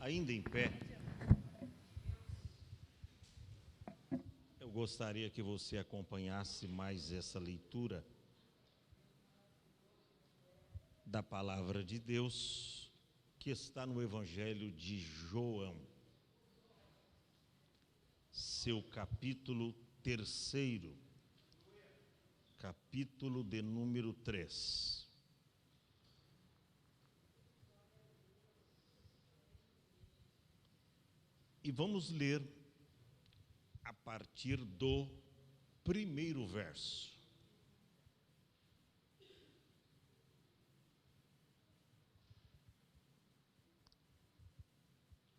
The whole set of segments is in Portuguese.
Ainda em pé, eu gostaria que você acompanhasse mais essa leitura da palavra de Deus que está no Evangelho de João, seu capítulo 3, capítulo de número 3. E vamos ler a partir do primeiro verso.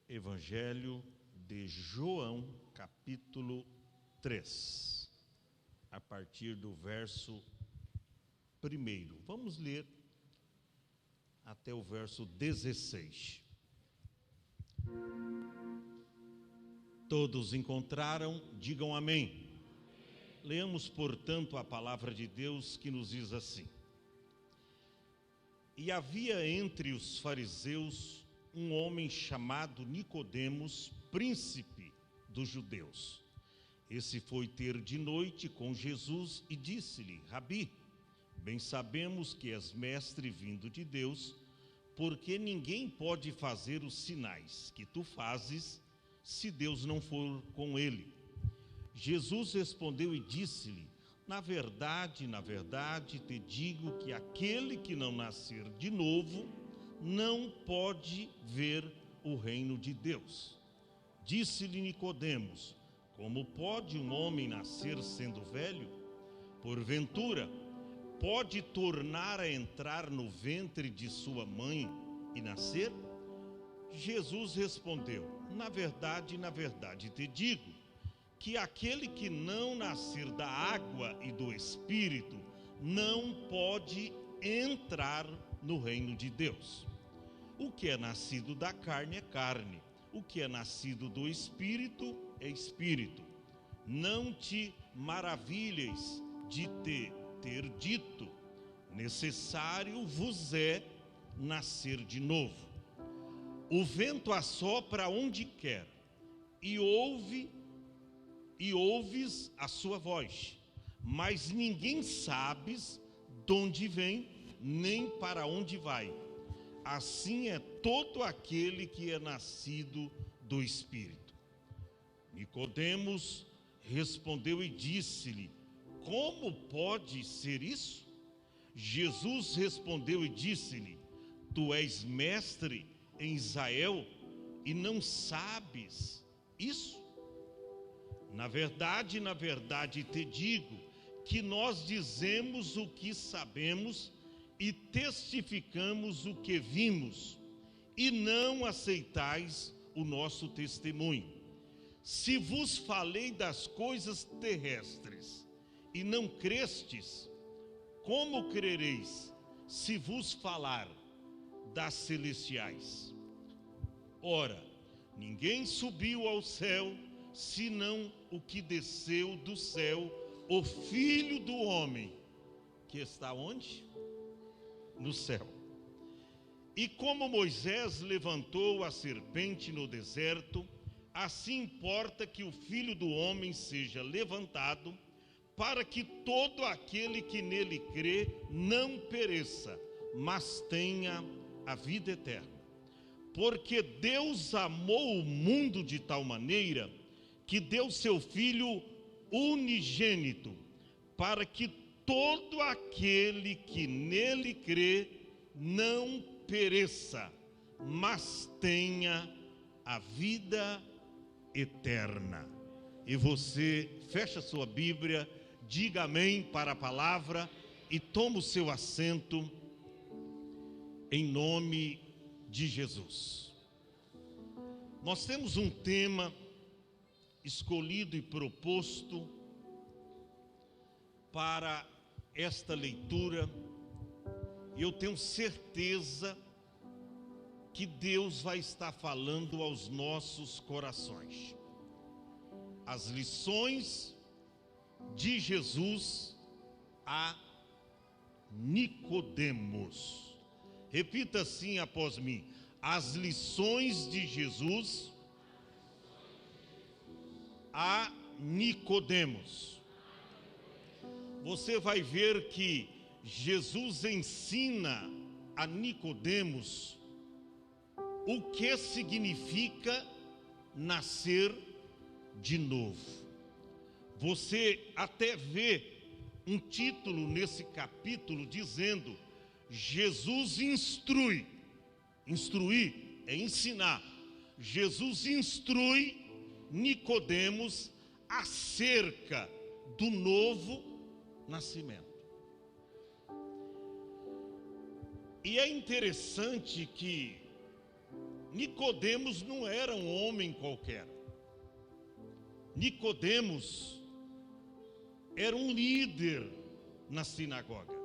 Evangelho de João, capítulo 3, a partir do verso 1. Vamos ler até o verso 16. Todos encontraram? Digam amém. Leamos, portanto, a palavra de Deus que nos diz assim: E havia entre os fariseus um homem chamado Nicodemos, príncipe dos judeus. Esse foi ter de noite com Jesus e disse-lhe: Rabi, bem sabemos que és mestre vindo de Deus, porque ninguém pode fazer os sinais que tu fazes se Deus não for com ele. Jesus respondeu e disse-lhe: na verdade, te digo que aquele que não nascer de novo não pode ver o reino de Deus. Disse-lhe Nicodemos: como pode um homem nascer sendo velho? Porventura, pode tornar a entrar no ventre de sua mãe e nascer? Jesus respondeu: na verdade, te digo que aquele que não nascer da água e do Espírito não pode entrar no reino de Deus. O que é nascido da carne é carne, o que é nascido do Espírito é Espírito. Não te maravilhes de ter dito: necessário vos é nascer de novo. O vento assopra onde quer, e ouves a sua voz, mas ninguém sabes de onde vem, nem para onde vai. Assim é todo aquele que é nascido do Espírito. Nicodemos respondeu e disse-lhe: como pode ser isso? Jesus respondeu e disse-lhe: tu és mestre em Israel e não sabes isso? Na verdade, te digo que nós dizemos o que sabemos e testificamos o que vimos, e não aceitais o nosso testemunho. Se vos falei das coisas terrestres e não crestes, como crereis se vos falar das celestiais? Ora, ninguém subiu ao céu, senão o que desceu do céu, o Filho do Homem, que está onde? No céu. E como Moisés levantou a serpente no deserto, assim importa que o Filho do Homem seja levantado, para que todo aquele que nele crê não pereça, mas tenha a vida eterna. Porque Deus amou o mundo de tal maneira que deu seu Filho unigênito, para que todo aquele que nele crê não pereça, mas tenha a vida eterna. E você fecha sua Bíblia, diga amém para a palavra e toma o seu assento em nome de Jesus. Nós temos um tema escolhido e proposto para esta leitura, e eu tenho certeza que Deus vai estar falando aos nossos corações. As lições de Jesus a Nicodemos. Repita assim após mim: as lições de Jesus a Nicodemos. Você vai ver que Jesus ensina a Nicodemos o que significa nascer de novo. Você até vê um título nesse capítulo dizendo: Jesus instrui. Instruir é ensinar. Jesus instrui Nicodemos acerca do novo nascimento. E é interessante que Nicodemos não era um homem qualquer. Nicodemos era um líder na sinagoga.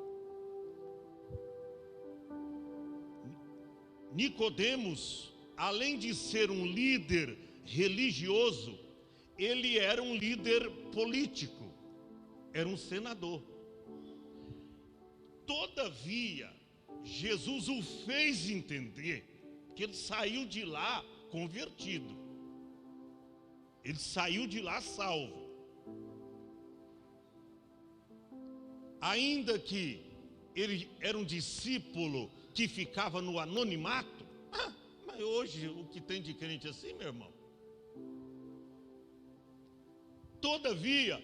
Nicodemos, além de ser um líder religioso, ele era um líder político, era um senador. Todavia, Jesus o fez entender que ele saiu de lá convertido. Ele saiu de lá salvo. Ainda que ele era um discípulo que ficava no anonimato, mas hoje o que tem de crente assim, meu irmão? Todavia,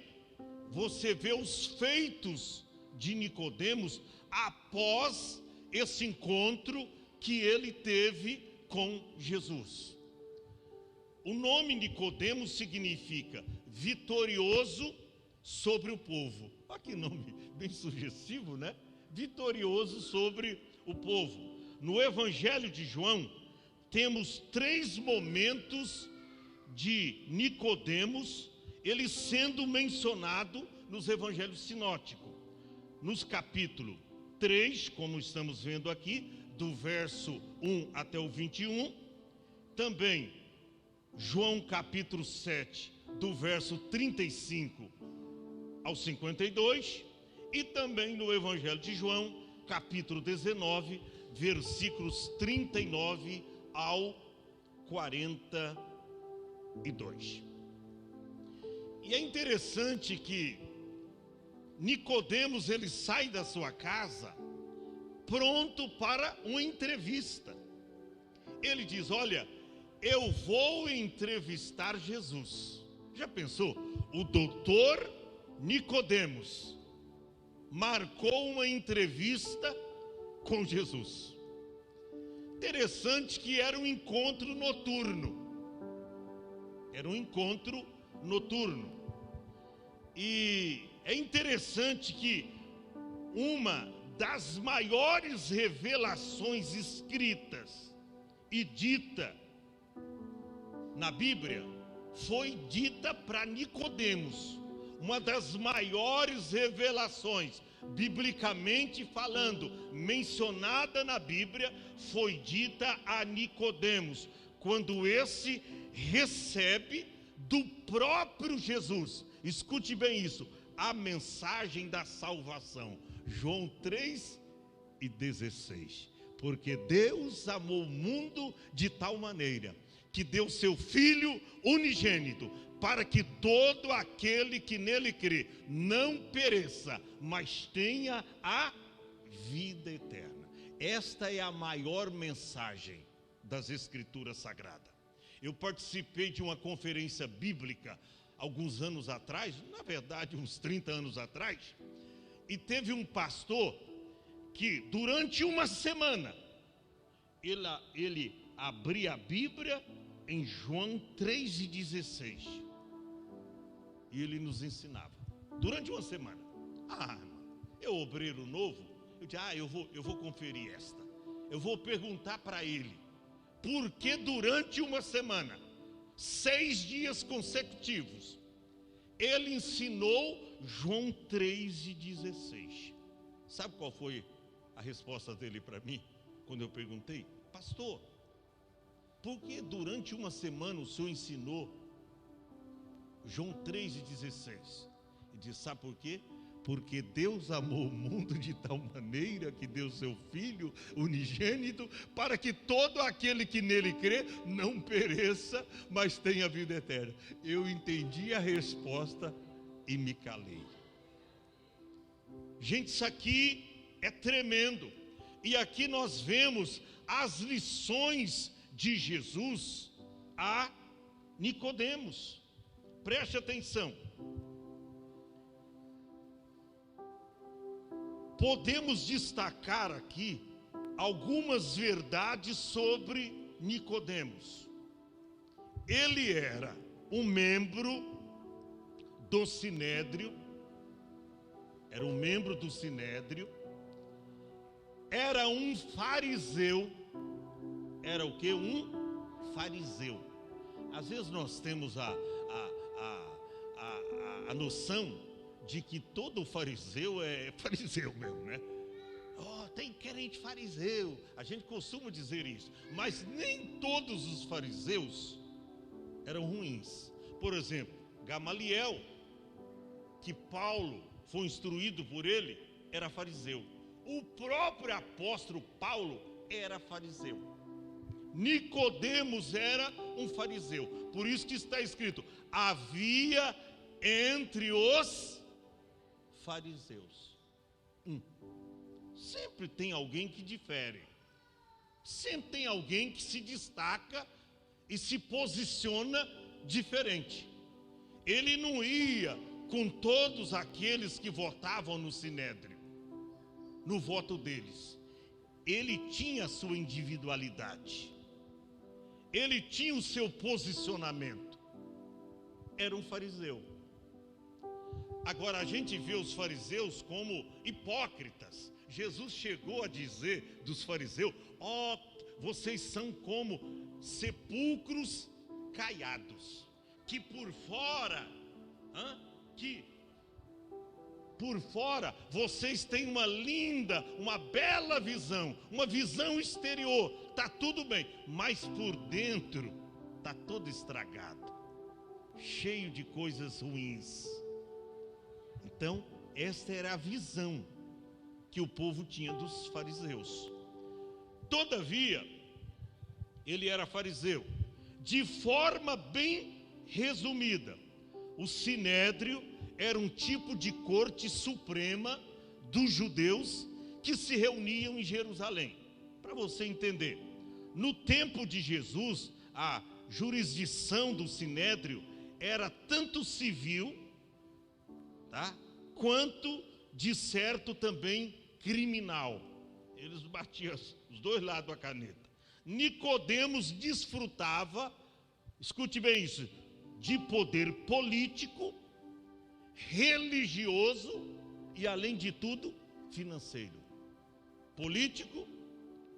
você vê os feitos de Nicodemos após esse encontro que ele teve com Jesus. O nome Nicodemos significa vitorioso sobre o povo. Olha que nome bem sugestivo, né? Vitorioso sobre o povo. No Evangelho de João, temos 3 momentos de Nicodemos, ele sendo mencionado nos Evangelhos sinóticos. Nos capítulos 3, como estamos vendo aqui, do verso 1 até o 21, também João capítulo 7, do verso 35 ao 52, e também no Evangelho de João, capítulo 19, versículos 39 ao 42. E é interessante que Nicodemos, ele sai da sua casa pronto para uma entrevista. Ele diz: olha, eu vou entrevistar Jesus. Já pensou? O doutor Nicodemos marcou uma entrevista com Jesus. Interessante que era um encontro noturno. Era um encontro noturno. E é interessante que uma das maiores revelações escritas e dita na Bíblia foi dita para Nicodemos. Uma das maiores revelações, biblicamente falando, mencionada na Bíblia, foi dita a Nicodemos, quando esse recebe do próprio Jesus. Escute bem isso, a mensagem da salvação. João 3:16. Porque Deus amou o mundo de tal maneira que deu seu Filho unigênito, para que todo aquele que nele crê não pereça, mas tenha a vida eterna. Esta é a maior mensagem das Escrituras Sagradas. Eu participei de uma conferência bíblica alguns anos atrás, na verdade uns 30 anos atrás, e teve um pastor que durante uma semana ele abria a Bíblia em João 3:16 e ele nos ensinava durante uma semana. Eu obreiro novo, eu disse: eu vou conferir esta, eu vou perguntar para ele, porque durante uma semana, 6 dias consecutivos, ele ensinou João 3:16. Sabe qual foi a resposta dele para mim? Quando eu perguntei: pastor, por que durante uma semana o senhor ensinou João 3:16? Ele disse: sabe por quê? Porque Deus amou o mundo de tal maneira que deu seu Filho unigênito, para que todo aquele que nele crê não pereça, mas tenha vida eterna. Eu entendi a resposta e me calei. Gente, isso aqui é tremendo. E aqui nós vemos as lições de Jesus a Nicodemos. Preste atenção. Podemos destacar aqui algumas verdades sobre Nicodemos. Ele era um membro do Sinédrio, era um fariseu. Era o que? Um fariseu. Às vezes nós temos a noção de que todo fariseu é fariseu mesmo, né? Oh, tem crente fariseu. A gente costuma dizer isso. Mas nem todos os fariseus eram ruins. Por exemplo, Gamaliel, que Paulo foi instruído por ele, era fariseu. O próprio apóstolo Paulo era fariseu. Nicodemos era um fariseu. Por isso que está escrito: havia entre os fariseus. Sempre tem alguém que difere. Sempre tem alguém que se destaca e se posiciona diferente. Ele não ia com todos aqueles que votavam no Sinédrio, no voto deles. Ele tinha a sua individualidade. Ele tinha o seu posicionamento. Era um fariseu. Agora a gente vê os fariseus como hipócritas. Jesus chegou a dizer dos fariseus: ó, vocês são como sepulcros caiados, que por fora vocês têm uma bela visão, uma visão exterior, tá tudo bem, mas por dentro tá todo estragado, cheio de coisas ruins. Então, esta era a visão que o povo tinha dos fariseus. Todavia, ele era fariseu. De forma bem resumida, o Sinédrio era um tipo de corte suprema dos judeus que se reuniam em Jerusalém. Para você entender, no tempo de Jesus, a jurisdição do Sinédrio era tanto civil, quanto, de certo, também criminal. Eles batiam os dois lados da caneta. Nicodemos desfrutava, escute bem isso, de poder político, religioso e, além de tudo, financeiro. Político,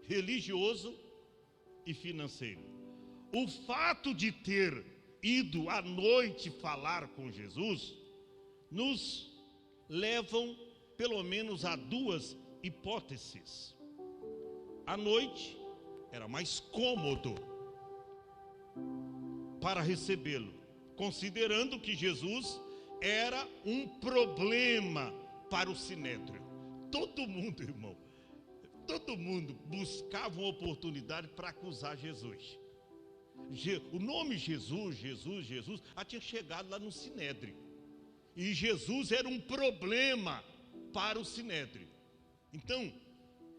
religioso e financeiro. O fato de ter ido à noite falar com Jesus nos levam pelo menos a duas hipóteses. À noite era mais cômodo para recebê-lo, considerando que Jesus era um problema para o Sinédrio. Todo mundo, irmão, todo mundo buscava uma oportunidade para acusar Jesus. O nome Jesus tinha chegado lá no Sinédrio. E Jesus era um problema para o Sinédrio. Então,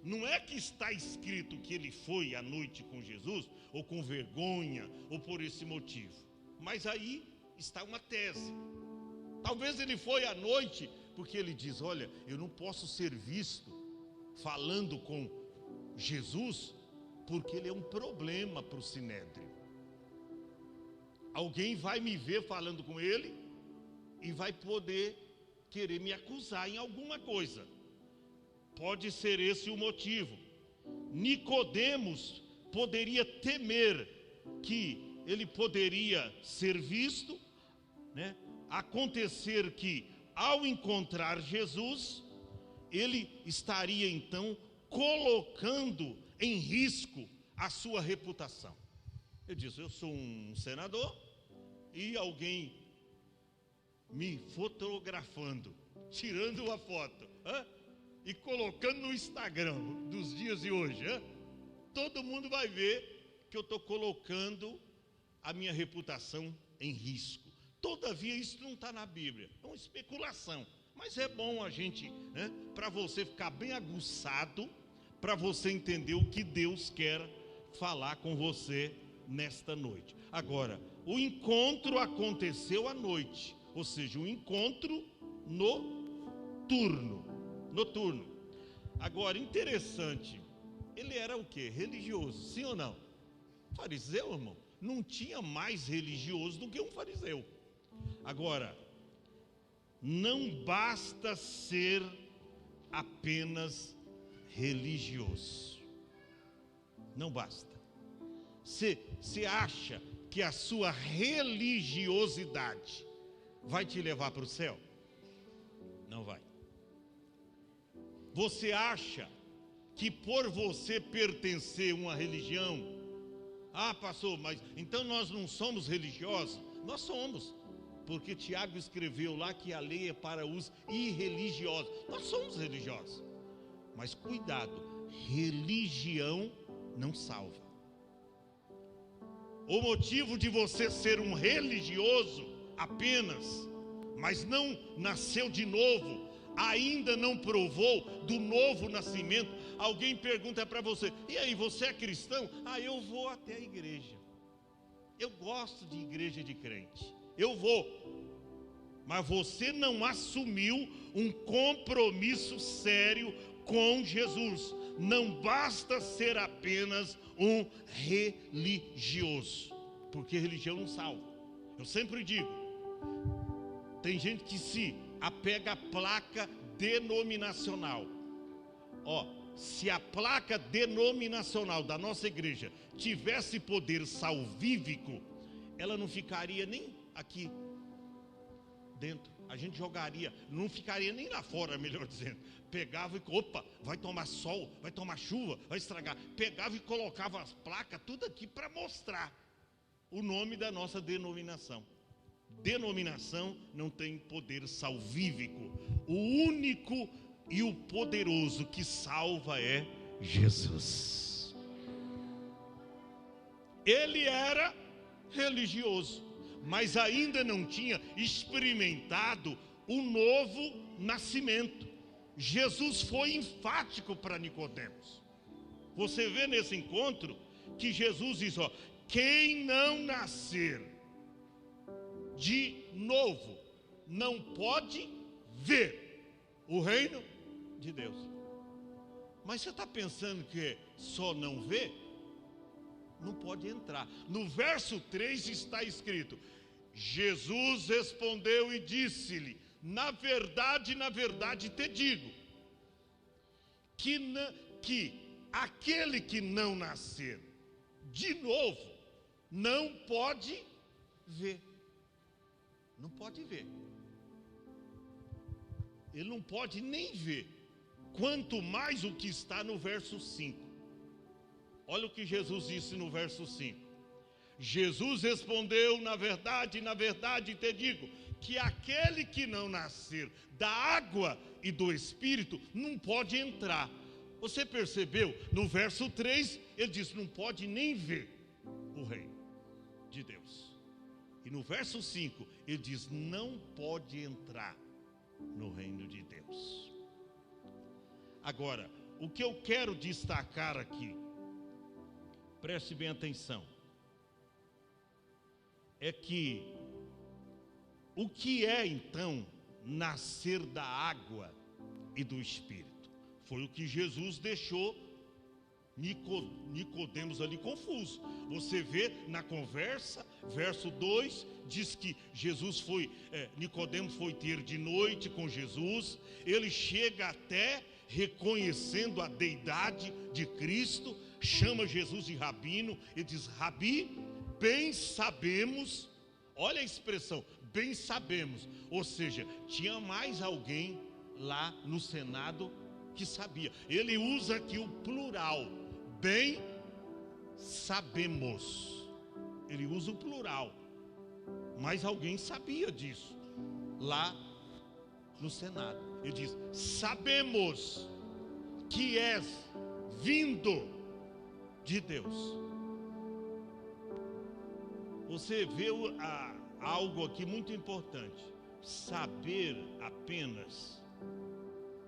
não é que está escrito que ele foi à noite com Jesus, ou com vergonha, ou por esse motivo. Mas aí está uma tese. Talvez ele foi à noite porque ele diz: olha, eu não posso ser visto falando com Jesus, porque ele é um problema para o Sinédrio. Alguém vai me ver falando com ele e vai poder querer me acusar em alguma coisa. Pode ser esse o motivo. Nicodemos poderia temer que ele poderia ser visto, acontecer que, ao encontrar Jesus, ele estaria então colocando em risco a sua reputação. Ele diz: eu sou um senador e alguém me fotografando, tirando uma foto e colocando no Instagram dos dias de hoje, todo mundo vai ver que eu estou colocando a minha reputação em risco. Todavia, isso não está na Bíblia, é uma especulação. Mas é bom a gente, para você ficar bem aguçado, para você entender o que Deus quer falar com você nesta noite. Agora, o encontro aconteceu à noite, ou seja, um encontro noturno. Agora, interessante, ele era o quê? Religioso, sim ou não? Fariseu, irmão, não tinha mais religioso do que um fariseu. Agora, não basta ser apenas religioso. Não basta. Você acha que a sua religiosidade vai te levar para o céu? Não vai. Você acha que por você pertencer a uma religião, pastor, mas então nós não somos religiosos? Nós somos, porque Tiago escreveu lá que a lei é para os irreligiosos. Nós somos religiosos, mas cuidado, religião não salva. O motivo de você ser um religioso apenas, mas não nasceu de novo, ainda não provou do novo nascimento. Alguém pergunta para você: e aí, você é cristão? Eu vou até a igreja, eu gosto de igreja de crente, eu vou. Mas você não assumiu um compromisso sério com Jesus. Não basta ser apenas um religioso, porque religião não salva. Eu sempre digo, tem gente que se apega à placa denominacional. Se a placa denominacional da nossa igreja tivesse poder salvífico, ela não ficaria nem aqui dentro. A gente jogaria, não ficaria nem lá fora, melhor dizendo. Pegava e, vai tomar sol, vai tomar chuva, vai estragar. Pegava e colocava as placas, tudo aqui para mostrar o nome da nossa denominação. Denominação não tem poder salvífico. O único e o poderoso que salva é Jesus. Ele era religioso, mas ainda não tinha experimentado o novo nascimento. Jesus foi enfático para Nicodemos. Você vê nesse encontro que Jesus diz: quem não nascer de novo não pode ver o reino de Deus. Mas você está pensando que só não vê? Não pode entrar. No verso 3 está escrito: Jesus respondeu e disse-lhe: na verdade te digo, que aquele que não nascer de novo não pode ver. Não pode ver. Ele não pode nem ver. Quanto mais o que está no verso 5. Olha o que Jesus disse no verso 5. Jesus respondeu: na verdade te digo, que aquele que não nascer da água e do Espírito não pode entrar. Você percebeu? No verso 3 ele diz: não pode nem ver o reino de Deus. E no verso 5 ele diz: não pode entrar no reino de Deus. Agora, o que eu quero destacar aqui, preste bem atenção, é que o que é então nascer da água e do Espírito? Foi o que Jesus deixou Nicodemos ali confuso. Você vê na conversa, verso 2, diz que Nicodemos foi ter de noite com Jesus. Ele chega até reconhecendo a deidade de Cristo, chama Jesus de rabino e diz: Rabi, bem sabemos. Olha a expressão, bem sabemos. Ou seja, tinha mais alguém lá no Senado que sabia. Ele usa aqui o plural, bem sabemos. Ele usa o plural, mas alguém sabia disso lá no Senado. Ele diz: sabemos que és vindo de Deus. Você vê algo aqui muito importante. Saber apenas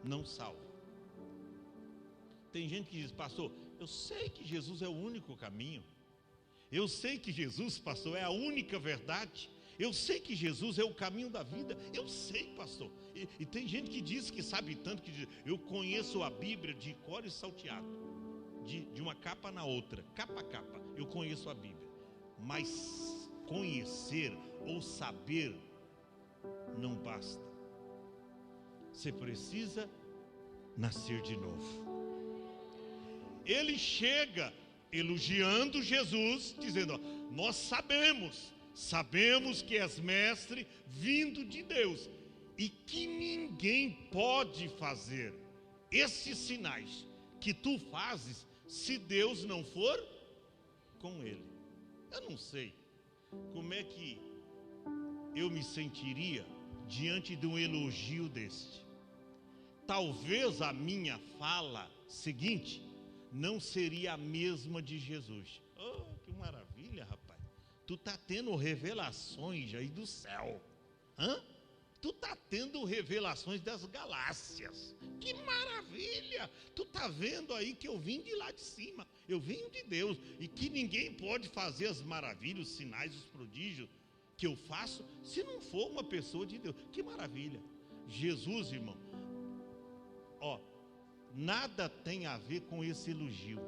não salva. Tem gente que diz: pastor, eu sei que Jesus é o único caminho. Eu sei que Jesus, pastor, é a única verdade. Eu sei que Jesus é o caminho da vida. Eu sei, pastor. E tem gente que diz que sabe tanto, que diz: eu conheço a Bíblia de cor e salteado, de uma capa na outra, capa a capa, eu conheço a Bíblia. Mas conhecer ou saber não basta. Você precisa nascer de novo. Ele chega elogiando Jesus, dizendo: ó, nós sabemos que és mestre vindo de Deus, e que ninguém pode fazer esses sinais que tu fazes se Deus não for com ele. Eu não sei como é que eu me sentiria diante de um elogio deste. Talvez a minha fala seguinte não seria a mesma de Jesus. Oh, que maravilha, rapaz. Tu está tendo revelações aí do céu. Tu está tendo revelações das galáxias. Que maravilha. Tu está vendo aí que eu vim de lá de cima. Eu venho de Deus. E que ninguém pode fazer as maravilhas, os sinais, os prodígios que eu faço se não for uma pessoa de Deus. Que maravilha. Jesus, irmão, ó, nada tem a ver com esse elogio.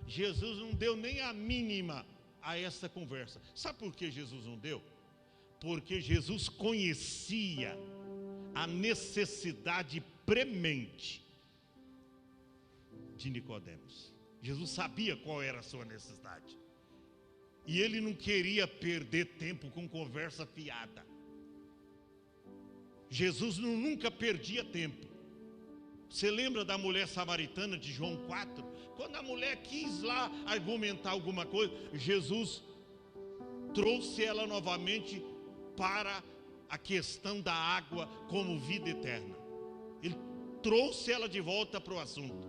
Jesus não deu nem a mínima a essa conversa. Sabe por que Jesus não deu? Porque Jesus conhecia a necessidade premente de Nicodemos. Jesus sabia qual era a sua necessidade. E ele não queria perder tempo com conversa fiada. Jesus nunca perdia tempo. Você lembra da mulher samaritana de João 4? Quando a mulher quis lá argumentar alguma coisa, Jesus trouxe ela novamente para a questão da água como vida eterna. Ele trouxe ela de volta para o assunto.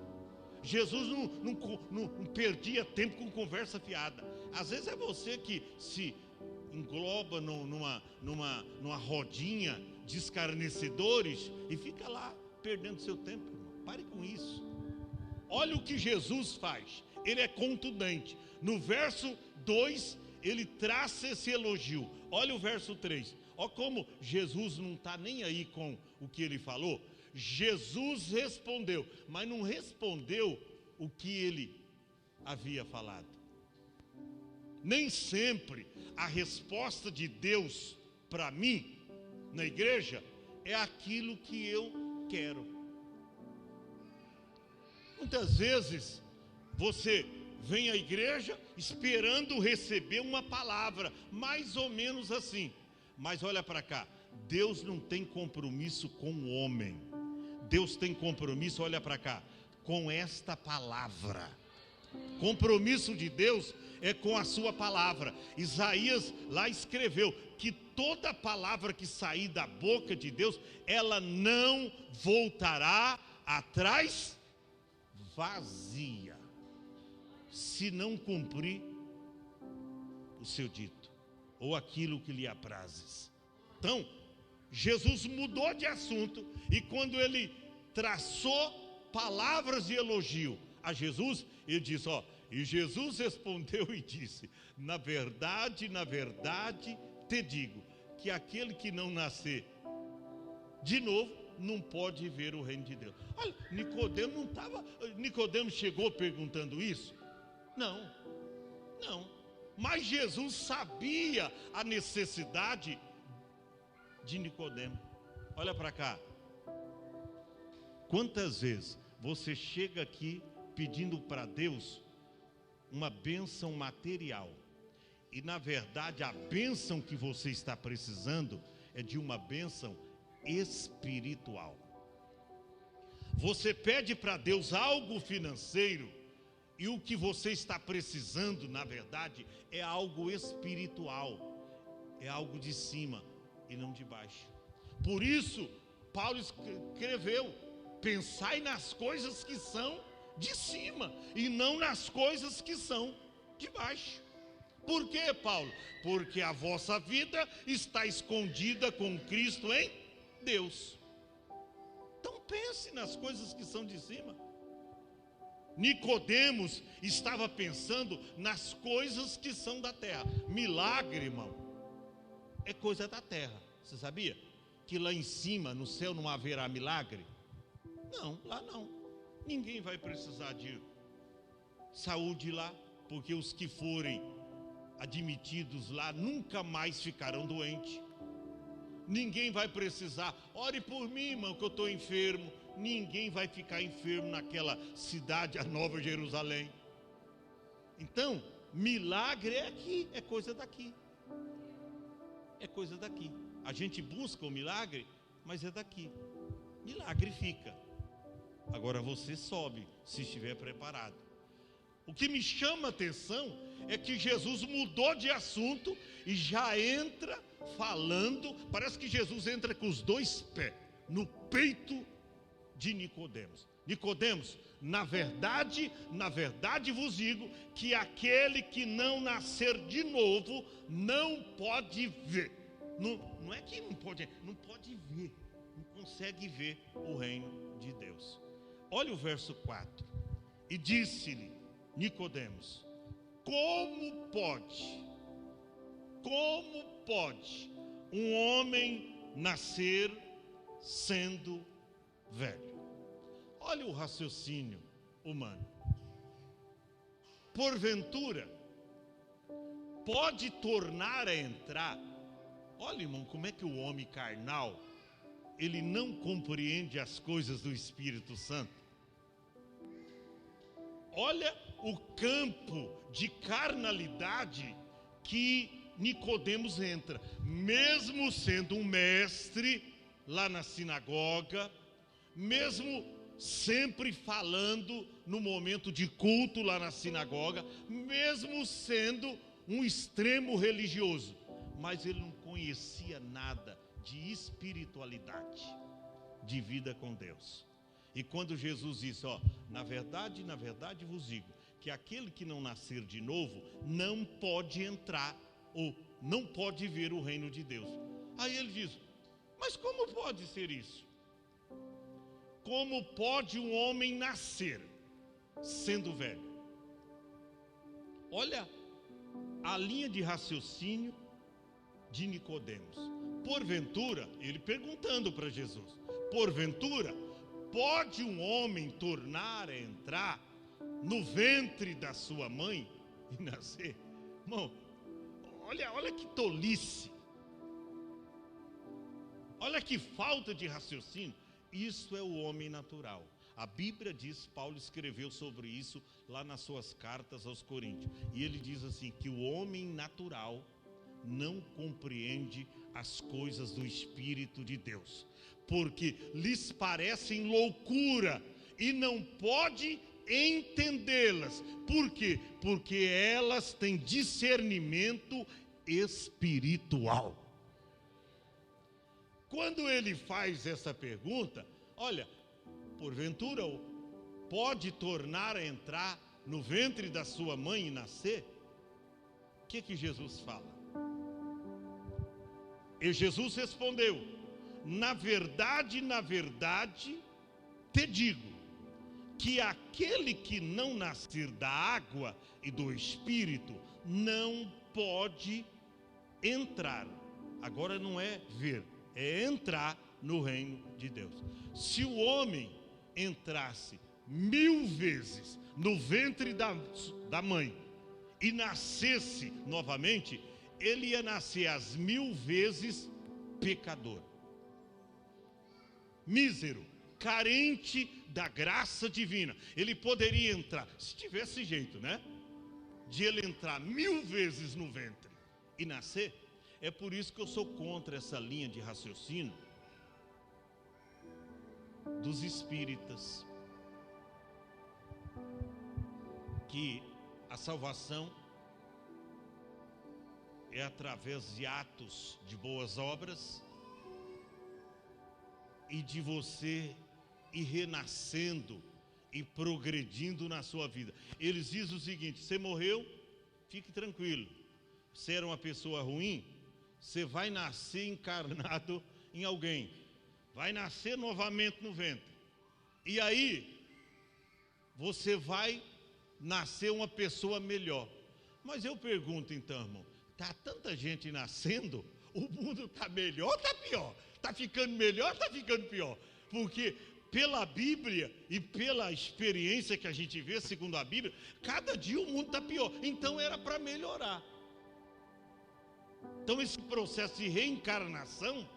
Jesus não perdia tempo com conversa fiada. Às vezes é você que se engloba numa rodinha de escarnecedores e fica lá perdendo seu tempo, irmão. Pare com isso. Olha o que Jesus faz. Ele é contundente. No verso 2, ele traça esse elogio. Olha o verso 3. Olha como Jesus não está nem aí com o que ele falou. Jesus respondeu, mas não respondeu o que ele havia falado. Nem sempre a resposta de Deus para mim, na igreja, é aquilo que eu quero. Muitas vezes você vem à igreja esperando receber uma palavra, mais ou menos assim. Mas olha para cá, Deus não tem compromisso com o homem. Deus tem compromisso, olha para cá, com esta palavra. Compromisso de Deus é com a sua palavra. Isaías lá escreveu que toda palavra que sair da boca de Deus, ela não voltará atrás vazia, se não cumprir o seu dito, ou aquilo que lhe aprazes. Então, Jesus mudou de assunto, e quando ele traçou palavras de elogio a Jesus, ele disse, ó, e Jesus respondeu e disse, na verdade, te digo, que aquele que não nascer de novo, não pode ver o reino de Deus. Olha, Nicodemo chegou perguntando isso? Não, mas Jesus sabia a necessidade de Nicodemo. Olha para cá. Quantas vezes você chega aqui pedindo para Deus uma bênção material, e na verdade a bênção que você está precisando é de uma bênção espiritual. Você pede para Deus algo financeiro, e o que você está precisando, na verdade, é algo espiritual, é algo de cima e não de baixo. Por isso, Paulo escreveu: pensai nas coisas que são de cima e não nas coisas que são de baixo. Por quê, Paulo? Porque a vossa vida está escondida com Cristo em Deus. Então pense nas coisas que são de cima. Nicodemos estava pensando nas coisas que são da terra. Milagre, irmão, é coisa da terra. Você sabia que lá em cima, no céu, não haverá milagre? Não, lá não. Ninguém vai precisar de saúde lá, porque os que forem admitidos lá nunca mais ficarão doentes. Ninguém vai precisar: ore por mim, irmão, que eu estou enfermo. Ninguém vai ficar enfermo naquela cidade, a Nova Jerusalém. Então, milagre é aqui, é coisa daqui. É coisa daqui. A gente busca o milagre, mas é daqui. Milagre fica. Agora você sobe, se estiver preparado. O que me chama a atenção é que Jesus mudou de assunto e já entra falando. Parece que Jesus entra com os dois pés no peito de Nicodemos. Nicodemos, na verdade vos digo que aquele que não nascer de novo não pode ver. Não é que não pode ver, não consegue ver o reino de Deus. Olha o verso 4. E disse-lhe Nicodemos: como pode um homem nascer sendo velho? Olha o raciocínio humano. Porventura pode tornar a entrar. Olha, irmão, como é que o homem carnal, ele não compreende as coisas do Espírito Santo. Olha o campo de carnalidade que Nicodemos entra, mesmo sendo um mestre lá na sinagoga, mesmo sempre falando no momento de culto lá na sinagoga, mesmo sendo um extremo religioso, mas ele não conhecia nada de espiritualidade, de vida com Deus. E quando Jesus disse: na verdade vos digo que aquele que não nascer de novo não pode entrar, ou não pode ver o reino de Deus. Aí ele diz: mas como pode ser isso? Como pode um homem nascer sendo velho? Olha a linha de raciocínio de Nicodemos. Porventura, ele perguntando para Jesus: porventura pode um homem tornar a entrar no ventre da sua mãe e nascer? Irmão, olha que tolice, olha que falta de raciocínio. Isso é o homem natural. A Bíblia diz, Paulo escreveu sobre isso lá nas suas cartas aos Coríntios. E ele diz assim, que o homem natural não compreende as coisas do Espírito de Deus, porque lhes parecem loucura e não pode entendê-las. Por quê? Porque elas têm discernimento espiritual. Quando ele faz essa pergunta: olha, porventura pode tornar a entrar no ventre da sua mãe e nascer? O que Jesus fala? E Jesus respondeu: na verdade te digo, que aquele que não nascer da água e do Espírito não pode entrar. Agora não é ver, é entrar no reino de Deus. Se o homem entrasse 1000 vezes no ventre da mãe e nascesse novamente, ele ia nascer as 1000 vezes pecador, mísero, carente da graça divina. Ele poderia entrar, se tivesse jeito, né, de ele entrar 1000 vezes no ventre e nascer. É por isso que eu sou contra essa linha de raciocínio dos espíritas, que a salvação é através de atos de boas obras e de você ir renascendo e progredindo na sua vida. Eles dizem o seguinte: você morreu, fique tranquilo. Você era uma pessoa ruim, você vai nascer encarnado em alguém, vai nascer novamente no ventre, e aí você vai nascer uma pessoa melhor. Mas eu pergunto então, irmão, está tanta gente nascendo, o mundo está melhor ou está pior? Está ficando melhor ou está ficando pior? Porque pela Bíblia e pela experiência que a gente vê, segundo a Bíblia, cada dia o mundo está pior. Então era para melhorar. Então esse processo de reencarnação,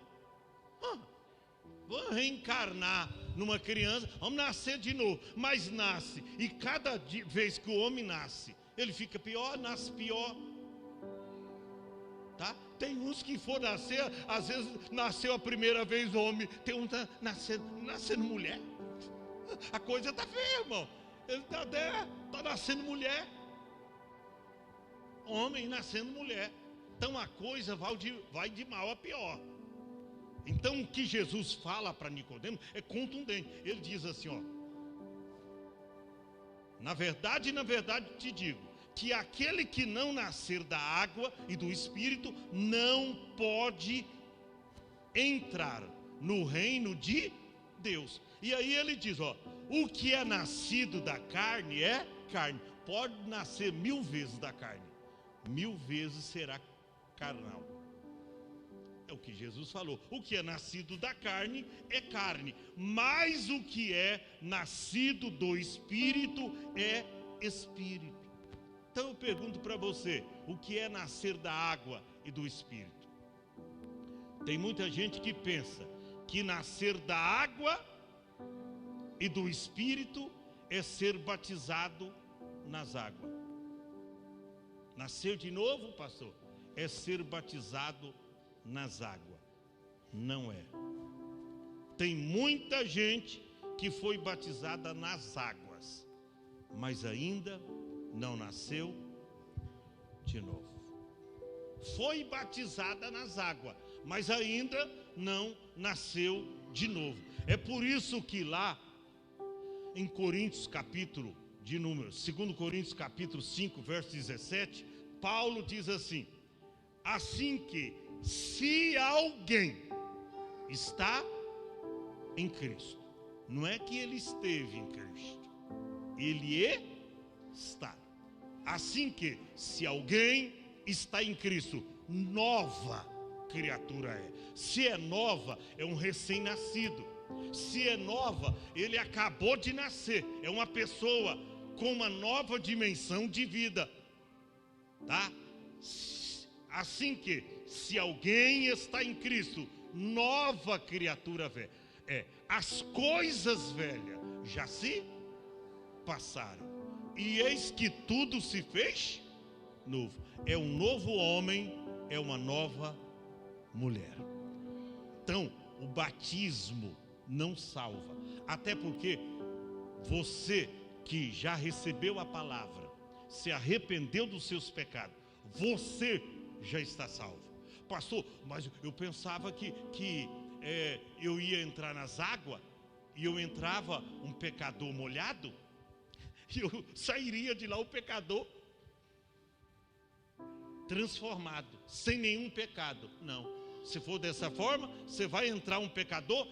vamos reencarnar numa criança, vamos nascer de novo. Mas nasce, e cada vez que o homem nasce, ele fica pior, nasce pior. Tá? Tem uns que for nascer, às vezes nasceu a primeira vez homem, tem um tá nascendo mulher. A coisa está feia, irmão. Ele está nascendo mulher. Homem nascendo mulher. Então a coisa vai de mal a pior. Então o que Jesus fala para Nicodemo é contundente. Ele diz assim, ó: na verdade te digo, que aquele que não nascer da água e do Espírito não pode entrar no reino de Deus. E aí ele diz, ó: o que é nascido da carne é carne. Pode nascer 1000 vezes da carne, 1000 vezes será carnal. É o que Jesus falou. O que é nascido da carne é carne, mas o que é nascido do Espírito é Espírito. Então eu pergunto para você, o que é nascer da água e do Espírito? Tem muita gente que pensa que nascer da água e do Espírito é ser batizado nas águas. Nascer de novo, pastor, é ser batizado nas águas. Não é. Tem muita gente que foi batizada nas águas, mas ainda não nasceu de novo. Foi batizada nas águas, mas ainda não nasceu de novo. É por isso que lá em Coríntios capítulo de números, 2 Coríntios capítulo 5, verso 17, Paulo diz assim: assim que se alguém está em Cristo, não é que ele esteve em Cristo, ele está. Assim que se alguém está em Cristo, nova criatura é. Se é nova, é um recém-nascido. Se é nova, ele acabou de nascer. É uma pessoa com uma nova dimensão de vida. Tá? Assim que se alguém está em Cristo, nova criatura é. As coisas velhas já se passaram, e eis que tudo se fez novo. É um novo homem, é uma nova mulher. Então, o batismo não salva. Até porque você que já recebeu a palavra, se arrependeu dos seus pecados, você já está salvo. Pastor, mas eu pensava que eu ia entrar nas águas e eu entrava um pecador molhado, e eu sairia de lá o pecador transformado, sem nenhum pecado. Não, se for dessa forma, você vai entrar um pecador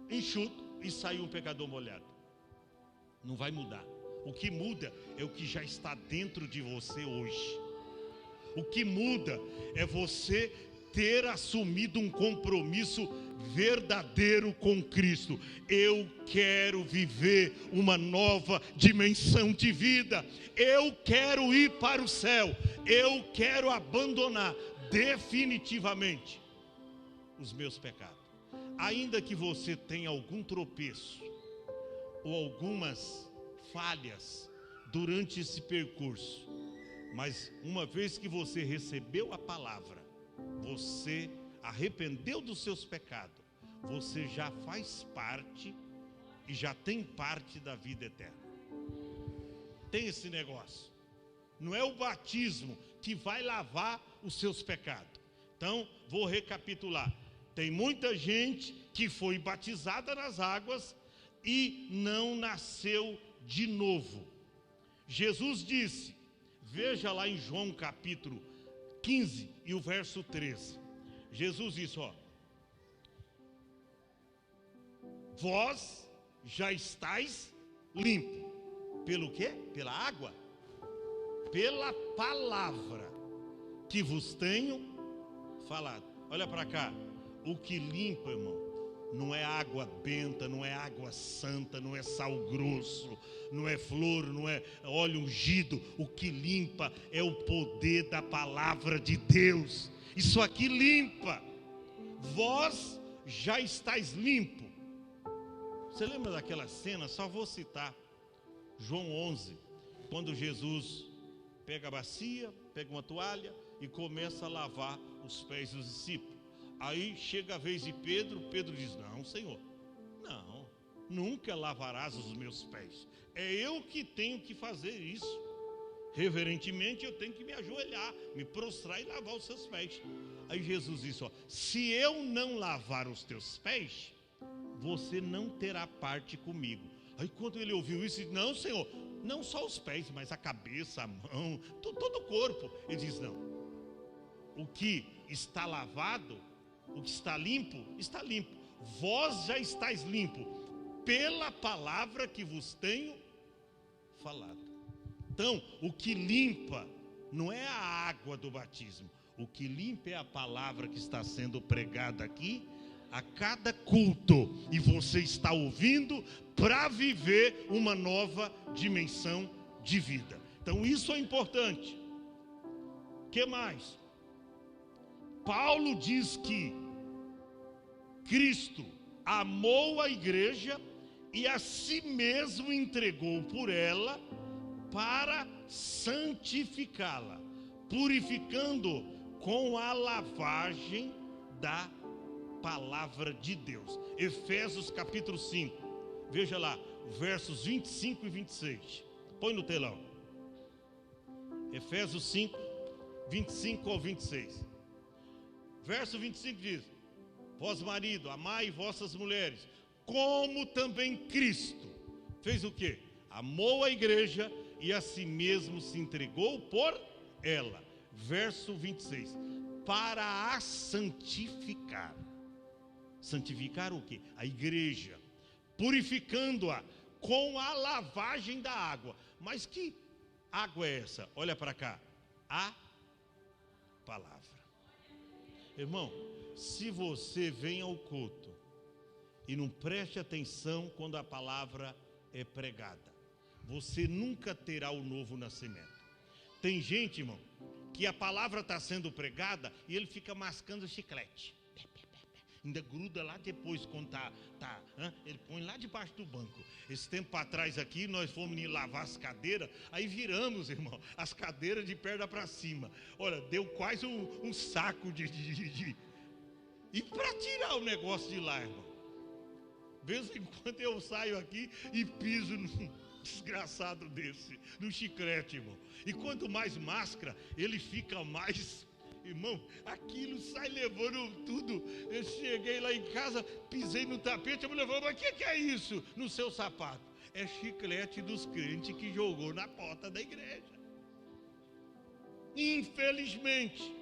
enxuto e sair um pecador molhado. Não vai mudar. O que muda é o que já está dentro de você hoje. O que muda é você ter assumido um compromisso verdadeiro com Cristo. Eu quero viver uma nova dimensão de vida. Eu quero ir para o céu. Eu quero abandonar definitivamente os meus pecados. Ainda que você tenha algum tropeço ou algumas falhas durante esse percurso, mas uma vez que você recebeu a palavra, você arrependeu dos seus pecados, você já faz parte e já tem parte da vida eterna. Tem esse negócio. Não é o batismo que vai lavar os seus pecados. Então, vou recapitular. Tem muita gente que foi batizada nas águas e não nasceu de novo. Jesus disse, veja lá em João capítulo 15 e o verso 13. Jesus disse, vós já estáis limpo. Pelo quê? Pela água. Pela palavra que vos tenho falado. Olha para cá. O que limpa, irmão, não é água benta, não é água santa, não é sal grosso, não é flor, não é óleo ungido. O que limpa é o poder da palavra de Deus. Isso aqui limpa. Vós já estáis limpo. Você lembra daquela cena? Só vou citar. João 11, quando Jesus pega a bacia, pega uma toalha e começa a lavar os pés dos discípulos. Aí chega a vez de Pedro, Pedro diz, não, Senhor, não, nunca lavarás os meus pés. É eu que tenho que fazer isso. Reverentemente eu tenho que me ajoelhar, me prostrar e lavar os seus pés. Aí Jesus disse, se eu não lavar os teus pés, você não terá parte comigo. Aí quando ele ouviu isso, ele disse, não, Senhor, não só os pés, mas a cabeça, a mão, todo o corpo. Ele diz, não, o que está lavado, o que está limpo, está limpo. Vós já estáis limpo pela palavra que vos tenho falado. Então, o que limpa não é a água do batismo. O que limpa é a palavra que está sendo pregada aqui a cada culto, e você está ouvindo para viver uma nova dimensão de vida. Então isso é importante. O que mais? Paulo diz que Cristo amou a igreja e a si mesmo entregou por ela para santificá-la, purificando com a lavagem da palavra de Deus. Efésios capítulo 5, veja lá, versos 25 e 26, põe no telão. Efésios 5, 25 ao 26. Verso 25 diz, vós marido, amai vossas mulheres, como também Cristo fez o quê? Amou a igreja e a si mesmo se entregou por ela. Verso 26, para a santificar. Santificar o quê? A igreja, purificando-a com a lavagem da água. Mas que água é essa? Olha para cá, a palavra. Irmão, se você vem ao culto e não preste atenção quando a palavra é pregada, você nunca terá o novo nascimento. Tem gente, irmão, que a palavra está sendo pregada e ele fica mascando chiclete. Ainda gruda lá depois quando ele põe lá debaixo do banco. Esse tempo atrás aqui, nós fomos lavar as cadeiras, aí viramos, irmão, as cadeiras de perna para cima. Olha, deu quase um saco de... E para tirar o negócio de lá, irmão, de vez em quando eu saio aqui e piso num desgraçado desse, no chiclete, irmão. E quanto mais máscara, ele fica mais... Irmão, aquilo sai levando tudo. Eu cheguei lá em casa, pisei no tapete, a mulher falou, mas o que é isso no seu sapato? É chiclete dos crentes que jogou na porta da igreja. Infelizmente,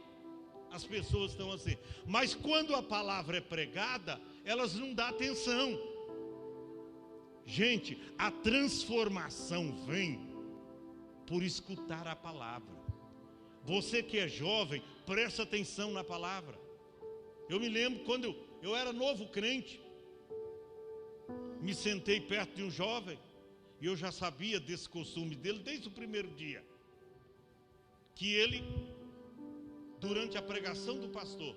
as pessoas estão assim. Mas quando a palavra é pregada, elas não dão atenção. Gente, a transformação vem por escutar a palavra. Você que é jovem, presta atenção na palavra. Eu me lembro quando eu era novo crente, me sentei perto de um jovem e eu já sabia desse costume dele desde o primeiro dia, que ele, durante a pregação do pastor,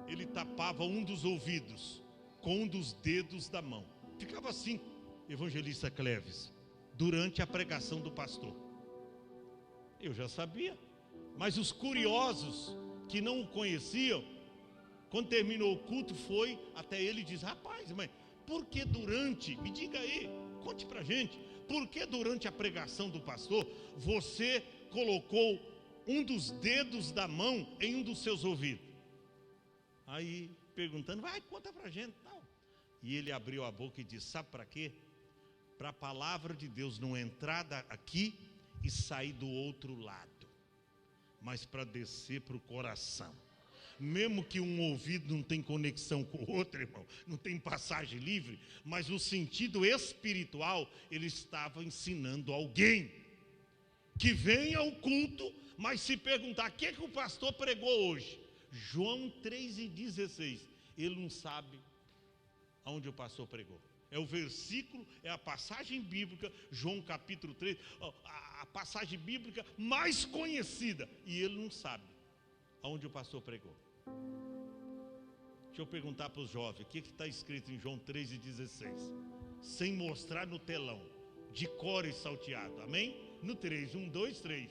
ele tapava um dos ouvidos com um dos dedos da mão. Ficava assim, evangelista Cleves, durante a pregação do pastor. Eu já sabia. Mas os curiosos que não o conheciam, quando terminou o culto, foi até ele e disse, rapaz, mas por que durante, me diga aí, conte pra gente, por que durante a pregação do pastor, você colocou um dos dedos da mão em um dos seus ouvidos? Aí perguntando, vai, conta pra gente, tal. E ele abriu a boca e disse, sabe para quê? Para a palavra de Deus não entrar aqui e sair do outro lado, mas para descer para o coração. Mesmo que um ouvido não tem conexão com o outro, irmão, não tem passagem livre, mas no sentido espiritual, ele estava ensinando alguém que vem ao culto, mas se perguntar, o que o pastor pregou hoje? João 3,16, ele não sabe aonde o pastor pregou. É o versículo, é a passagem bíblica, João capítulo 3, a passagem bíblica mais conhecida, e ele não sabe aonde o pastor pregou. Deixa eu perguntar para os jovens, o que está escrito em João 3,16? Sem mostrar no telão, de cor e salteado, amém? No 3, 1, 2, 3.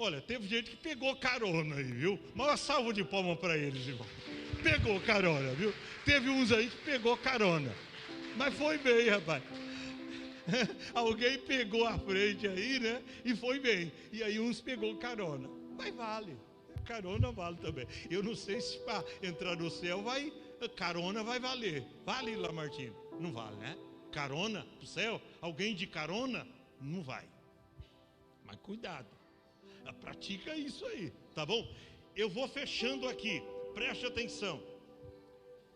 Olha, teve gente que pegou carona aí, viu? Maior salva de palmas para eles, irmão. Pegou carona, viu? Teve uns aí que pegou carona. Mas foi bem, rapaz. Alguém pegou a frente aí, né? E foi bem. E aí uns pegou carona. Mas vale. Carona vale também. Eu não sei se para entrar no céu carona vai valer. Vale, Lamartine? Não vale, né? Carona pro céu? Alguém de carona? Não vai. Mas cuidado. Pratica isso aí, tá bom? Eu vou fechando aqui, preste atenção.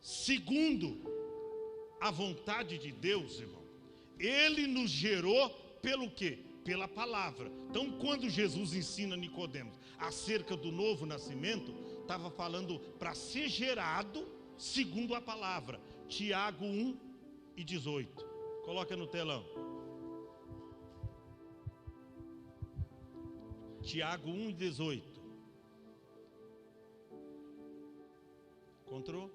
Segundo a vontade de Deus, irmão, Ele nos gerou pelo quê? Pela palavra. Então, quando Jesus ensina Nicodemos acerca do novo nascimento, estava falando para ser gerado segundo a palavra. Tiago 1:18. Coloca no telão. Tiago 1:18. Encontrou?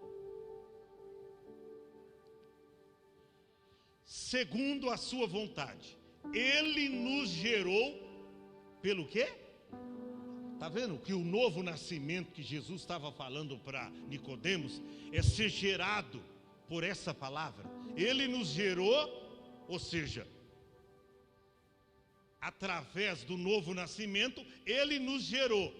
Segundo a sua vontade, Ele nos gerou pelo quê? Está vendo que o novo nascimento que Jesus estava falando para Nicodemos é ser gerado por essa palavra. Ele nos gerou, ou seja, através do novo nascimento, Ele nos gerou.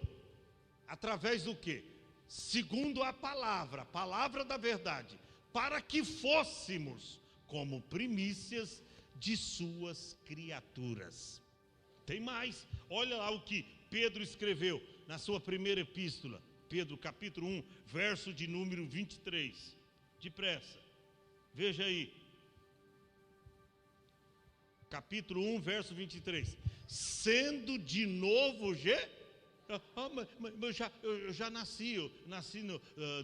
Através do quê? Segundo a palavra da verdade, para que fôssemos como primícias de suas criaturas. Tem mais, olha lá o que Pedro escreveu na sua primeira epístola, Pedro capítulo 1, verso de número 23, depressa, veja aí, capítulo 1, verso 23, sendo de novo eu já nasci,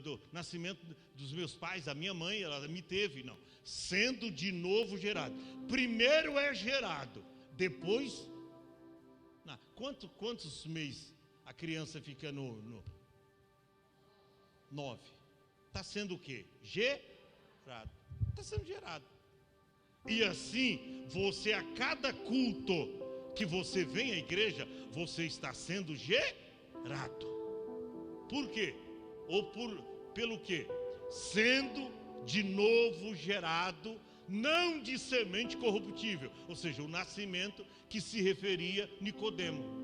do nascimento dos meus pais, a minha mãe, ela me teve, não, sendo de novo gerado, primeiro é gerado, depois, quantos meses a criança fica no 9, está sendo o quê? Gerado, está sendo gerado, e assim, você a cada culto que você vem à igreja, você está sendo gerado. Por quê? Pelo quê? Sendo de novo gerado, não de semente corruptível, ou seja, o nascimento que se referia a Nicodemo.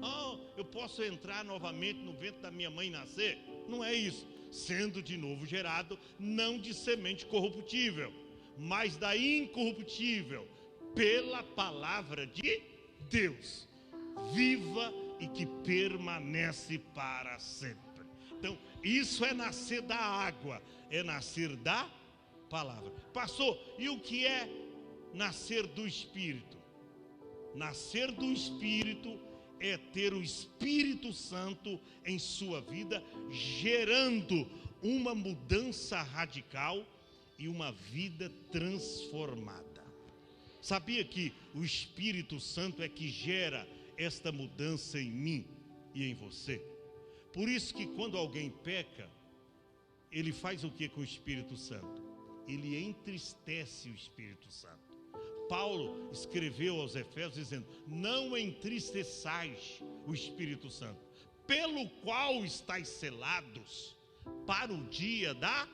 Eu posso entrar novamente no ventre da minha mãe e nascer? Não é isso. Sendo de novo gerado, não de semente corruptível, mas da incorruptível, pela palavra de Deus, viva e que permanece para sempre. Então, isso é nascer da água, é nascer da palavra. Pastor, e o que é nascer do Espírito? Nascer do Espírito é ter o Espírito Santo em sua vida, gerando uma mudança radical e uma vida transformada. Sabia que o Espírito Santo é que gera esta mudança em mim e em você? Por isso que quando alguém peca, ele faz o que com o Espírito Santo? Ele entristece o Espírito Santo. Paulo escreveu aos Efésios dizendo, não entristeçais o Espírito Santo, pelo qual estáis selados para o dia da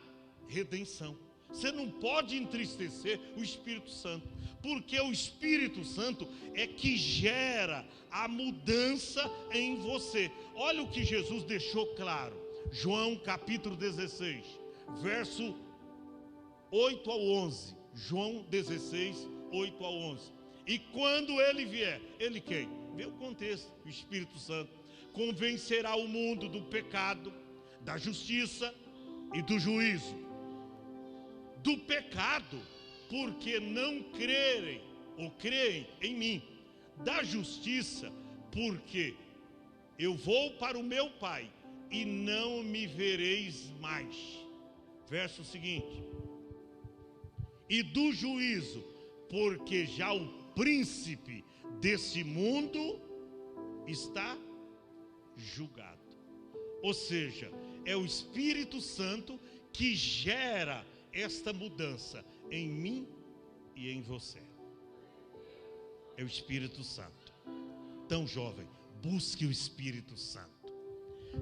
redenção. Você não pode entristecer o Espírito Santo, porque o Espírito Santo é que gera a mudança em você. Olha o que Jesus deixou claro. João capítulo 16, verso 8 ao 11. João 16, 8 ao 11. E quando ele vier, ele quem? Vê o contexto, o Espírito Santo. Convencerá o mundo do pecado, da justiça e do juízo. Do pecado, porque não crerem ou creem em mim. Da justiça, porque eu vou para o meu Pai e não me vereis mais. Verso seguinte. E do juízo, porque já o príncipe desse mundo está julgado. Ou seja, é o Espírito Santo que gera esta mudança em mim e em você. É o Espírito Santo. Então, jovem, busque o Espírito Santo.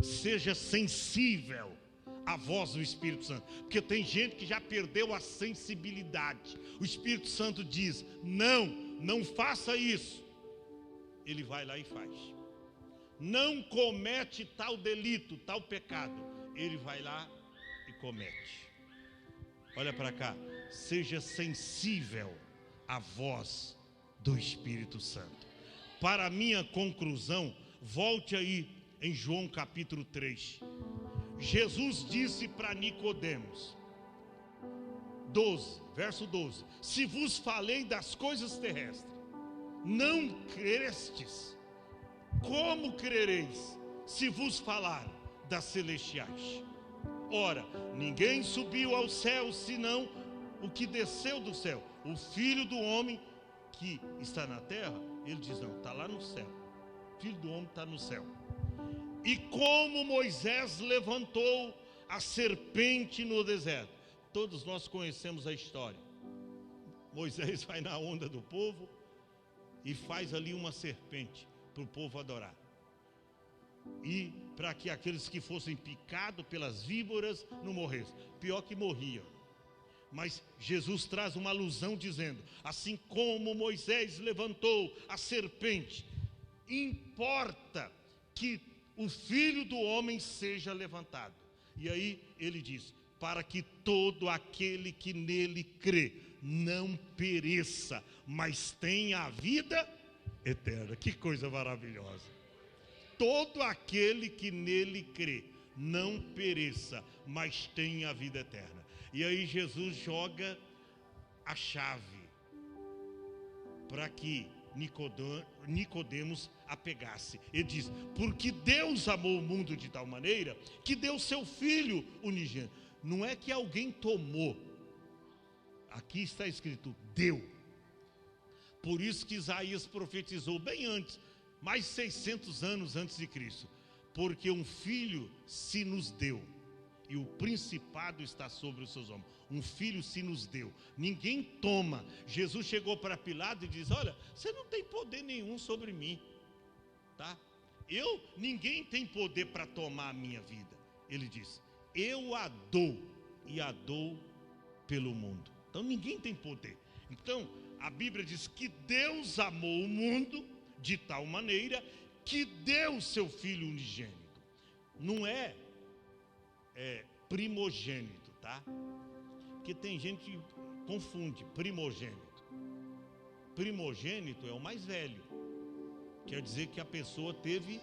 Seja sensível à voz do Espírito Santo, porque tem gente que já perdeu a sensibilidade. O Espírito Santo diz: não faça isso. Ele vai lá e faz. Não comete tal delito, tal pecado. Ele vai lá e comete. Olha para cá, seja sensível à voz do Espírito Santo. Para a minha conclusão, volte aí em João capítulo 3. Jesus disse para Nicodemos, 12, verso 12: se vos falei das coisas terrestres, não crestes, como crereis se vos falar das celestiais? Ora, ninguém subiu ao céu senão o que desceu do céu, o Filho do Homem que está na terra. Ele diz: não, está lá no céu. O Filho do Homem está no céu. E como Moisés levantou a serpente no deserto. Todos nós conhecemos a história. Moisés vai na onda do povo e faz ali uma serpente para o povo adorar. E para que aqueles que fossem picados pelas víboras não morressem. Pior que morriam. Mas Jesus traz uma alusão dizendo: assim como Moisés levantou a serpente, importa que o Filho do Homem seja levantado. E aí ele diz: para que todo aquele que nele crê não pereça, mas tenha a vida eterna. Que coisa maravilhosa. Todo aquele que nele crê não pereça, mas tenha a vida eterna. E aí Jesus joga a chave para que Nicodemos apegasse. Ele diz: porque Deus amou o mundo de tal maneira que deu seu Filho unigênito. Não é que alguém tomou. Aqui está escrito: deu. Por isso que Isaías profetizou bem antes, mais 600 anos antes de Cristo. Porque um filho se nos deu, e o principado está sobre os seus ombros. Um filho se nos deu. Ninguém toma. Jesus chegou para Pilatos e diz: olha, você não tem poder nenhum sobre mim, tá? Ninguém tem poder para tomar a minha vida. Ele diz: eu a dou, e a dou pelo mundo. Então ninguém tem poder. Então a Bíblia diz que Deus amou o mundo de tal maneira que deu seu Filho unigênito. Não é primogênito, tá? Porque tem gente que confunde primogênito. Primogênito é o mais velho. Quer dizer que a pessoa teve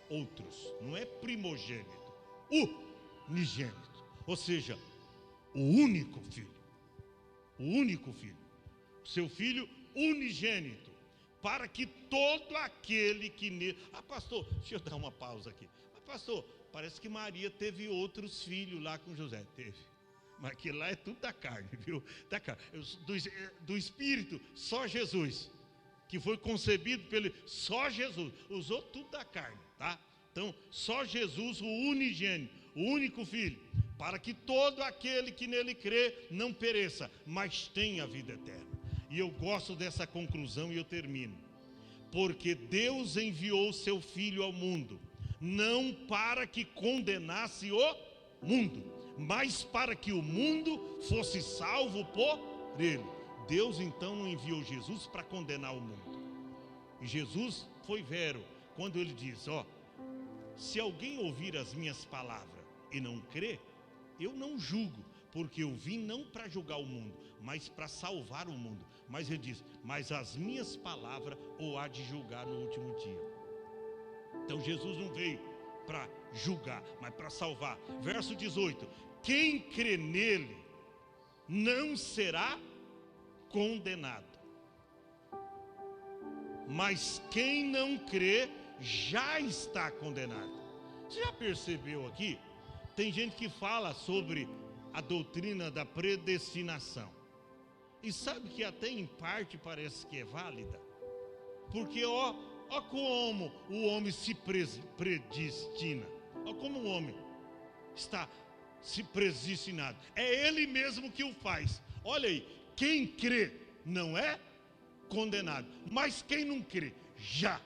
outros. Não é primogênito. Unigênito. Ou seja, o único filho. O único filho. Seu filho unigênito. Para que todo aquele que nele... pastor, deixa eu dar uma pausa aqui. Pastor, parece que Maria teve outros filhos lá com José. Teve. Mas que lá é tudo da carne, viu? Da carne. Do Espírito, só Jesus. Que foi concebido pelo... Só Jesus. Os outros tudo da carne, tá? Então, só Jesus, o unigênito, o único filho. Para que todo aquele que nele crê não pereça, mas tenha a vida eterna. E eu gosto dessa conclusão e eu termino. Porque Deus enviou seu Filho ao mundo, não para que condenasse o mundo, mas para que o mundo fosse salvo por ele. Deus então não enviou Jesus para condenar o mundo. E Jesus foi vero quando ele diz: se alguém ouvir as minhas palavras e não crer, eu não julgo, porque eu vim não para julgar o mundo, mas para salvar o mundo. Mas ele diz: mas as minhas palavras o há de julgar no último dia. Então Jesus não veio para julgar, mas para salvar. Verso 18: quem crê nele não será condenado, mas quem não crê já está condenado. Você já percebeu aqui? Tem gente que fala sobre a doutrina da predestinação, e sabe que até em parte parece que é válida, porque como o homem se predestina, como o homem está se predestinado, é ele mesmo que o faz. Olha aí, quem crê não é condenado, mas quem não crê já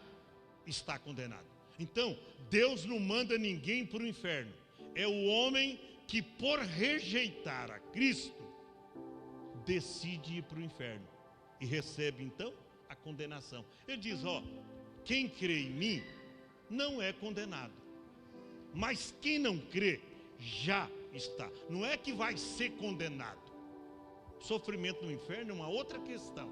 está condenado. Então Deus não manda ninguém para o inferno, é o homem que por rejeitar a Cristo decide ir para o inferno e recebe então a condenação. Ele diz: quem crê em mim não é condenado, mas quem não crê já está. Não é que vai ser condenado. Sofrimento no inferno é uma outra questão.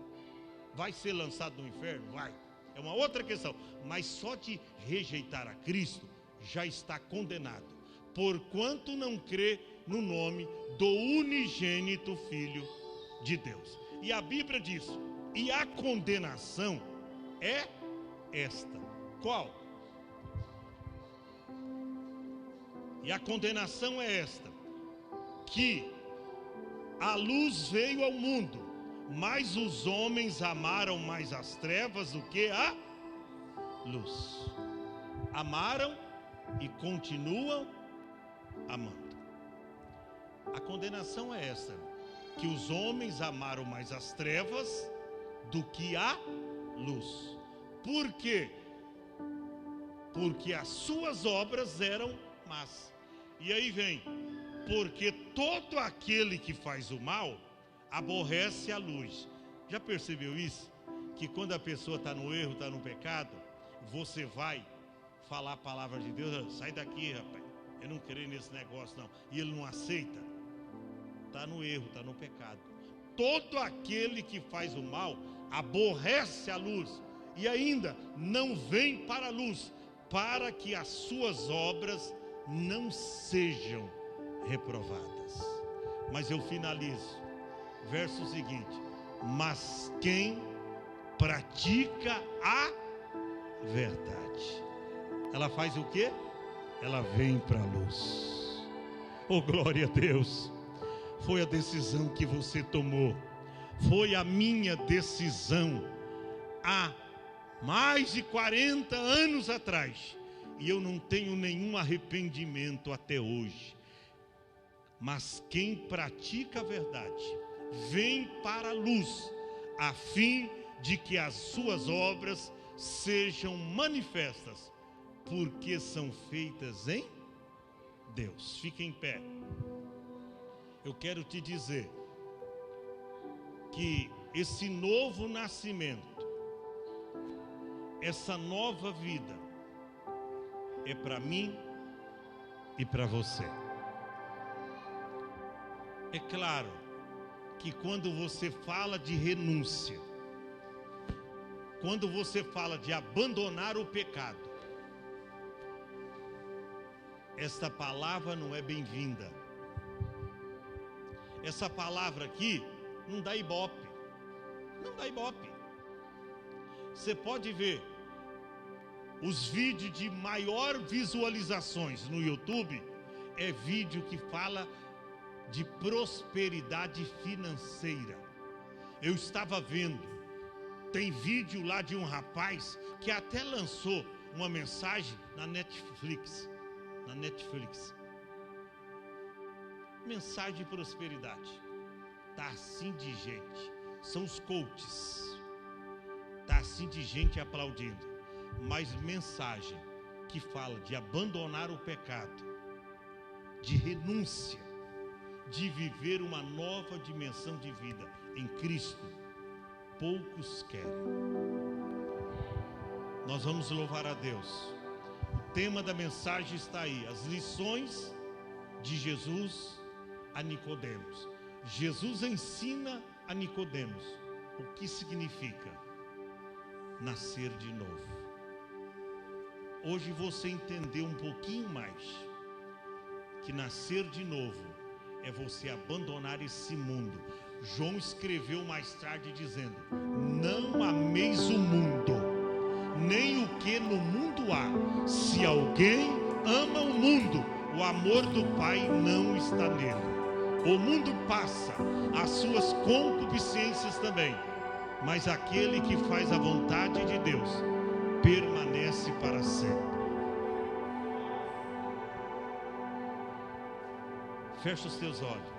Vai ser lançado no inferno? Vai. É uma outra questão. Mas só de rejeitar a Cristo já está condenado, porquanto não crê no nome do unigênito Filho de Deus. E a Bíblia diz: e a condenação é esta. Qual? E a condenação é esta: que a luz veio ao mundo, mas os homens amaram mais as trevas do que a luz. Amaram e continuam amando. A condenação é essa: que os homens amaram mais as trevas do que a luz. Por quê? Porque as suas obras eram más. E aí vem: porque todo aquele que faz o mal aborrece a luz. Já percebeu isso? Que quando a pessoa está no erro, está no pecado, você vai falar a palavra de Deus: sai daqui, rapaz, eu não creio nesse negócio não, e ele não aceita, está no erro, está no pecado. Todo aquele que faz o mal aborrece a luz, e ainda não vem para a luz, para que as suas obras não sejam reprovadas. Mas eu finalizo, verso seguinte: mas quem pratica a verdade, ela faz o quê? Ela vem para a luz. Oh, glória a Deus! Foi a decisão que você tomou, foi a minha decisão há mais de 40 anos atrás, e eu não tenho nenhum arrependimento até hoje. Mas quem pratica a verdade vem para a luz, a fim de que as suas obras sejam manifestas, porque são feitas em Deus. Fique em pé. Eu quero te dizer que esse novo nascimento, essa nova vida, é para mim e para você. É claro que quando você fala de renúncia, quando você fala de abandonar o pecado, esta palavra não é bem-vinda. Essa palavra aqui não dá ibope. Não dá ibope. Você pode ver os vídeos de maior visualizações no YouTube, é vídeo que fala de prosperidade financeira. Eu estava vendo, tem vídeo lá de um rapaz que até lançou uma mensagem na Netflix. Mensagem de prosperidade. Tá assim de gente. São os coaches. Tá assim de gente aplaudindo. Mas mensagem que fala de abandonar o pecado, de renúncia, de viver uma nova dimensão de vida em Cristo, poucos querem. Nós vamos louvar a Deus. O tema da mensagem está aí, as lições de Jesus a Nicodemos. Jesus ensina a Nicodemos o que significa nascer de novo. Hoje você entendeu um pouquinho mais que nascer de novo é você abandonar esse mundo. João escreveu mais tarde dizendo: não ameis o mundo, nem o que no mundo há. Se alguém ama o mundo, o amor do Pai não está nele. O mundo passa, as suas concupiscências também, mas aquele que faz a vontade de Deus permanece para sempre. Fecha os teus olhos.